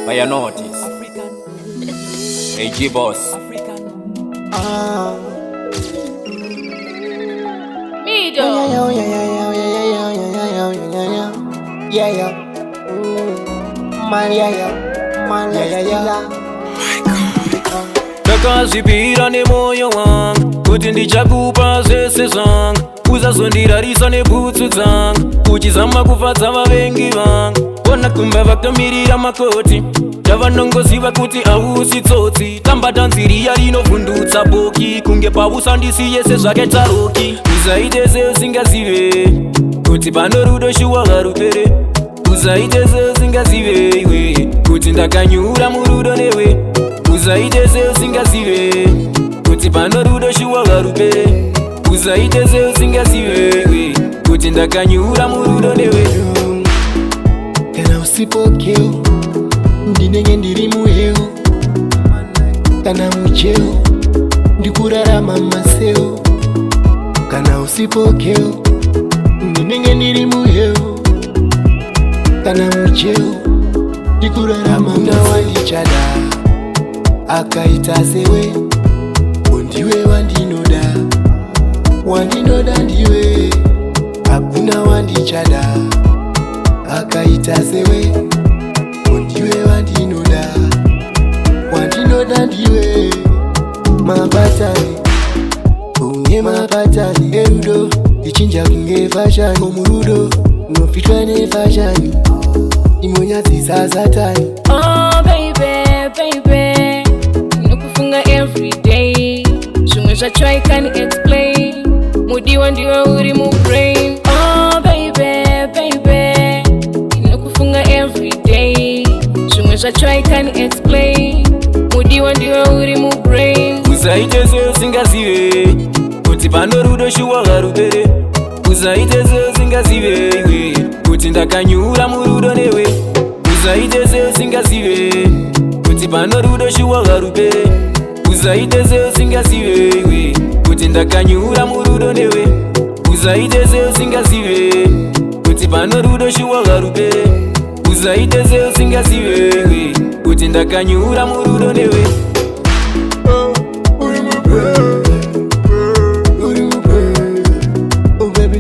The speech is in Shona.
by a notice. Hey G boss. Me Takazipira nemoyo wangu kuti ndichakupa zvese zvangu, usazondirarisa nebhutsu dzangu, uchizama kufadza vavengi vangu. Kona kumba vakamirira makoti, tavanongoziva kuti hausi tsotsi. Tambata nziriya rinovhundutsa boki, kunge pausandisiye sezvake taroki. Usaite seusingazive kuti pano rudo shuwa harupere. Usaite seusingazive iwe kuti ndakanyura murudo newe. Usaite seusingazive kuti pano rudo shuwa harupere. Usaite seusingazive iwe kuti ndakanyura murudo newe. Kana usipokeo ndinenge ndiri muheo, kana mucheo ndikurarama maseo. Kana usipokeo ndinenge ndiri muheo, kana mucheo ndikurarama maseo. Wandichada akaita sewe, undiwe wandinoda, wandinoda ndiwe. Hakuna wandichada akaita sewe, undiwe wandinoda, wandinoda ndiwe. Mapatani unge mapatani erudo ichinja kunge fashani. Komurudo nofitwa ne fashani, imonyadzisa satani. Oh baby, baby, nokufunga everyday. Zvimwe zvacho I can't explain. Mudiwa ndiwe uri mu brain. Oh baby, baby, nokufunga everyday. Zvimwe zvacho I can't explain. Mudiwa ndiwe uri mu brain. Usaite seusingazive kuti pano rudo shuwa harupere. Usaite seusingazive iwe kuti ndakanyura murudo newe. Usaite seusingazive kuti pano rudo shuwa harupere. Usaite seusingazive iwe kuti ndakanyura murudo newe. Usaite seusingazive kuti pano rudo shuwa harupere. Usaite seusingazive iwe kuti ndakanyura murudo newe. Baby,